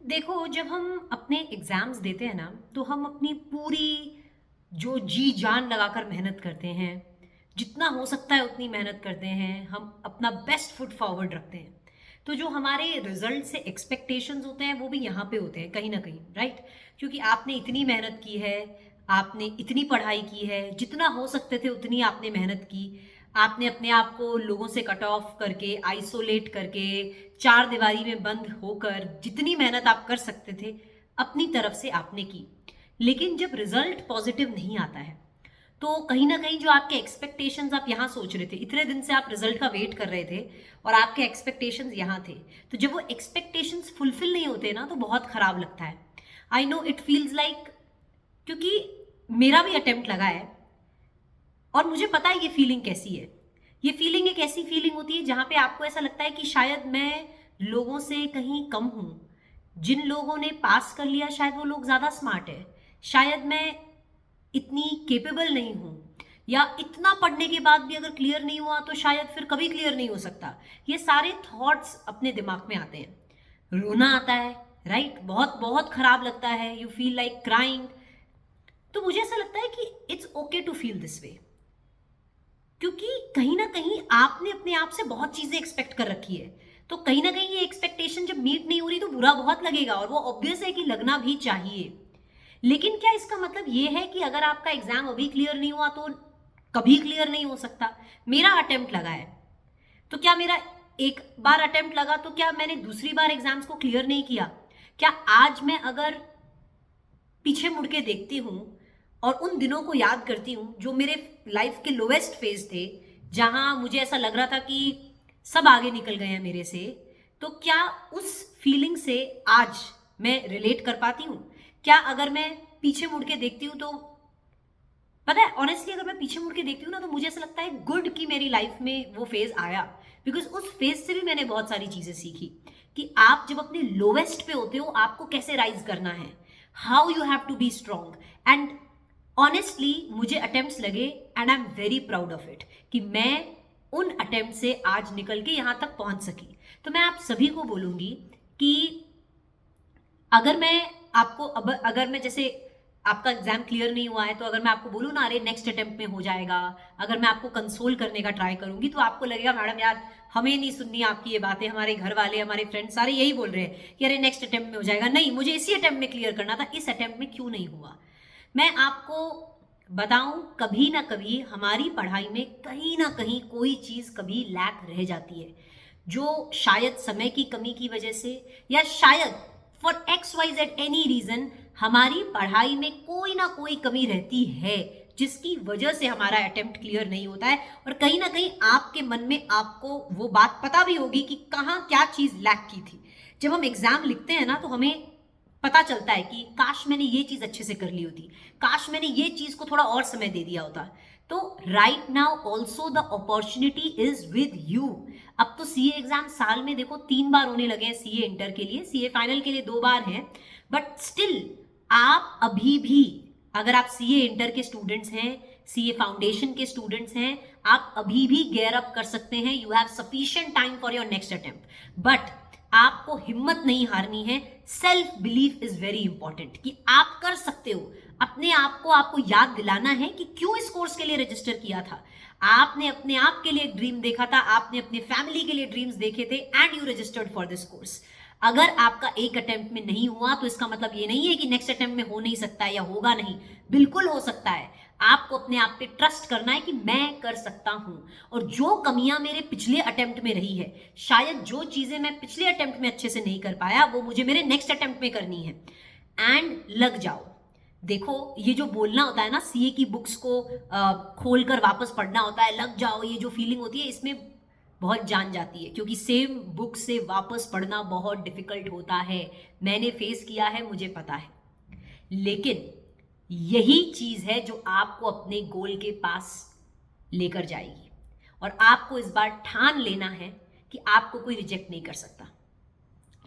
देखो, जब हम अपने एग्ज़ाम्स देते हैं ना, तो हम अपनी पूरी जो जी जान लगाकर मेहनत करते हैं, जितना हो सकता है उतनी मेहनत करते हैं, हम अपना बेस्ट फुट फॉरवर्ड रखते हैं। तो जो हमारे रिज़ल्ट से एक्सपेक्टेशंस होते हैं, वो भी यहाँ पे होते हैं कहीं न कहीं, राइट? क्योंकि आपने इतनी मेहनत की है, आपने इतनी पढ़ाई की है, जितना हो सकते थे उतनी आपने मेहनत की। आपने अपने आप को लोगों से कट ऑफ करके, आइसोलेट करके, चारदीवारी में बंद होकर जितनी मेहनत आप कर सकते थे, अपनी तरफ से आपने की। लेकिन जब रिजल्ट पॉजिटिव नहीं आता है, तो कहीं न कहीं जो आपके एक्सपेक्टेशंस आप यहाँ सोच रहे थे, इतने दिन से आप रिजल्ट का वेट कर रहे थे और आपके एक्सपेक्टेशंस यहाँ थे। तो जब वो एक्सपेक्टेशंस फुलफिल नहीं होते ना, तो बहुत खराब लगता है। I know it feels like, क्योंकि मेरा भी अटेम्प्ट लगा है और मुझे पता है ये फीलिंग कैसी है। ये फीलिंग एक ऐसी फीलिंग होती है जहाँ पे आपको ऐसा लगता है कि शायद मैं लोगों से कहीं कम हूँ। जिन लोगों ने पास कर लिया शायद वो लोग ज़्यादा स्मार्ट है। शायद मैं इतनी केपेबल नहीं हूँ, या इतना पढ़ने के बाद भी अगर क्लियर नहीं हुआ तो शायद फिर कभी क्लियर नहीं हो सकता। ये सारे थॉट्स अपने दिमाग में आते हैं। रोना आता है, राइट? बहुत बहुत खराब लगता है, यू फील लाइक क्राइंग। तो मुझे ऐसा लगता है कि it's okay to feel this way, क्योंकि कहीं ना कहीं आपने अपने आप से बहुत चीजें एक्सपेक्ट कर रखी है। तो कहीं ना कहीं ये एक्सपेक्टेशन जब मीट नहीं हो रही तो बुरा बहुत लगेगा, और वो ऑब्वियस है कि लगना भी चाहिए। लेकिन क्या इसका मतलब ये है कि अगर आपका एग्जाम अभी क्लियर नहीं हुआ तो कभी क्लियर नहीं हो सकता? मेरा अटेम्प्ट लगा है, तो क्या मेरा एक बार अटेम्प्ट लगा तो क्या मैंने दूसरी बार एग्जाम्स को क्लियर नहीं किया? क्या आज मैं अगर पीछे मुड़ के देखती हूँ और उन दिनों को याद करती हूँ जो मेरे लाइफ के लोवेस्ट फेज थे, जहां मुझे ऐसा लग रहा था कि सब आगे निकल गए हैं मेरे से, तो क्या उस फीलिंग से आज मैं रिलेट कर पाती हूँ? क्या अगर मैं पीछे मुड़ के देखती हूँ तो पता है, ऑनेस्टली अगर मैं पीछे मुड़ के देखती हूँ ना, तो मुझे ऐसा लगता है गुड कि मेरी लाइफ में वो फेज आया। बिकॉज उस फेज से भी मैंने बहुत सारी चीजें सीखी कि आप जब अपने लोवेस्ट पे होते हो आपको कैसे राइज करना है, how you have to be strong. And honestly मुझे अटेम्प्ट्स लगे and I am very proud of it कि मैं उन अटेम्प्ट से आज निकल के यहां तक पहुंच सकी। तो मैं आप सभी को बोलूंगी कि अगर मैं आपको अब अगर मैं जैसे आपका एग्जाम क्लियर नहीं हुआ है, तो अगर मैं आपको बोलूँ ना अरे नेक्स्ट अटेम्प्ट में हो जाएगा, अगर मैं आपको कंसोल करने का ट्राई करूंगी तो आपको लगेगा मैडम यार हमें नहीं सुननी आपकी ये बातें, हमारे घर वाले हमारे फ्रेंड्स सारे यही बोल रहे हैं कि अरे नेक्स्ट अटेम्प्ट में हो जाएगा। नहीं, मुझे इसी अटेम्प्ट में क्लियर करना था, इस अटेम्प्ट में क्यों नहीं हुआ? मैं आपको बताऊं, कभी ना कभी हमारी पढ़ाई में कहीं ना कहीं कोई चीज कभी लैक रह जाती है, जो शायद समय की कमी की वजह से, या शायद for X Y Z any reason हमारी पढ़ाई में कोई ना कोई कमी रहती है, जिसकी वजह से हमारा अटेम्प्ट क्लियर नहीं होता है। और कहीं ना कहीं आपके मन में आपको वो बात पता भी होगी कि कहाँ क्या चीज लैक की थी। जब हम एग्जाम लिखते हैं ना, तो हमें पता चलता है कि काश मैंने ये चीज अच्छे से कर ली होती, काश मैंने ये चीज को थोड़ा और समय दे दिया होता। तो right now also the opportunity is with you. अब तो सीए एग्जाम साल में देखो 3 बार होने लगे हैं, सीए इंटर के लिए, सीए फाइनल के लिए 2 बार हैं। बट स्टिल आप अभी भी, अगर आप सीए इंटर के स्टूडेंट्स हैं, सीए फाउंडेशन के स्टूडेंट्स हैं, आप अभी भी गेयर अप कर सकते हैं। You have sufficient time for your next attempt. But आपको हिम्मत नहीं हारनी है। Self belief is very important कि आप कर सकते हो। अपने आप को आपको याद दिलाना है कि क्यों इस कोर्स के लिए रजिस्टर किया था। आपने अपने आप के लिए एक ड्रीम देखा था, आपने अपने फैमिली के लिए ड्रीम्स देखे थे, and you registered for this course. अगर आपका एक अटेम्प्ट में नहीं हुआ तो इसका मतलब ये नहीं है कि नेक्स्ट अटेम्प्ट में हो नहीं सकता है या होगा नहीं। बिल्कुल हो सकता है। आपको अपने आप पे ट्रस्ट करना है कि मैं कर सकता हूं। और जो कमियां मेरे पिछले अटेम्प्ट में रही है, शायद जो चीजें मैं पिछले अटेम्प्ट में अच्छे से नहीं कर पाया, वो मुझे मेरे नेक्स्ट अटेम्प्ट में करनी है। एंड लग जाओ। देखो, ये जो बोलना होता है ना, सीए की बुक्स को खोल कर वापस पढ़ना होता है, लग जाओ, ये जो फीलिंग होती है इसमें बहुत जान जाती है, क्योंकि सेम बुक से वापस पढ़ना बहुत डिफिकल्ट होता है। मैंने फेस किया है, मुझे पता है। लेकिन यही चीज है जो आपको अपने गोल के पास लेकर जाएगी। और आपको इस बार ठान लेना है कि आपको कोई रिजेक्ट नहीं कर सकता।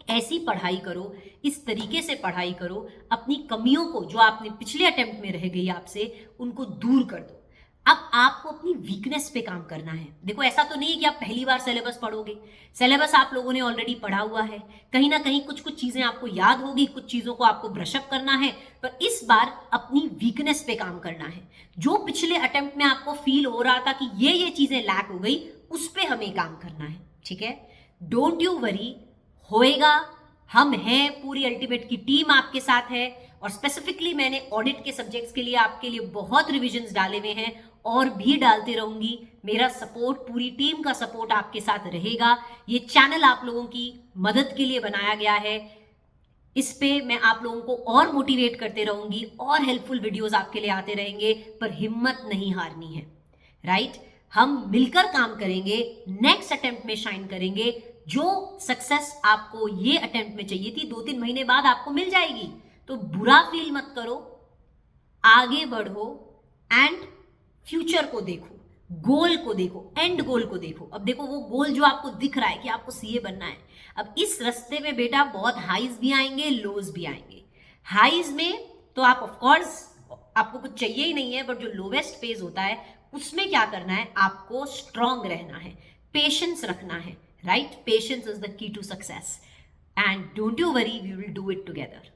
ऐसी पढ़ाई करो, इस तरीके से पढ़ाई करो, अपनी कमियों को जो आपने पिछले अटेम्प्ट में रह गई आपसे, उनको दूर कर दो। अब आपको अपनी वीकनेस पे काम करना है। देखो ऐसा तो नहीं है कि आप पहली बार सिलेबस पढ़ोगे, सिलेबस आप लोगों ने ऑलरेडी पढ़ा हुआ है, कहीं ना कहीं कुछ कुछ चीजें आपको याद होगी, कुछ चीजों को आपको ब्रशअप करना है, पर इस बार अपनी वीकनेस पे काम करना है। जो पिछले अटेम्प्ट में आपको फील हो रहा था कि ये चीजें लैक हो गई, उस पे हमें काम करना है, ठीक है। डोंट यू वरी, होएगा, हम हैं, पूरी अल्टीमेट की टीम आपके साथ है, और स्पेसिफिकली मैंने ऑडिट के सब्जेक्ट्स के लिए आपके लिए बहुत रिविजन्स डाले हुए हैं और भी डालते रहूंगी। मेरा सपोर्ट, पूरी टीम का सपोर्ट आपके साथ रहेगा। ये चैनल आप लोगों की मदद के लिए बनाया गया है, इस पे मैं आप लोगों को और मोटिवेट करते रहूंगी और हेल्पफुल वीडियोस आपके लिए आते रहेंगे, पर हिम्मत नहीं हारनी है, राइट। हम मिलकर काम करेंगे, नेक्स्ट अटेम्प्ट में शाइन करेंगे। जो सक्सेस आपको ये अटेम्प्ट में चाहिए थी 2-3 महीने बाद आपको मिल जाएगी, तो बुरा फील मत करो, आगे बढ़ो एंड फ्यूचर को देखो, गोल को देखो, एंड गोल को देखो। अब देखो वो गोल जो आपको दिख रहा है कि आपको सीए बनना है, अब इस रास्ते में बेटा बहुत हाईज भी आएंगे, लोज भी आएंगे। हाईज में तो आप ऑफ कोर्स आपको कुछ चाहिए ही नहीं है, बट जो लोवेस्ट फेज होता है उसमें क्या करना है, आपको स्ट्रांग रहना है, पेशेंस रखना है, right. Patience is the key to success, and don't you worry, we will do it together.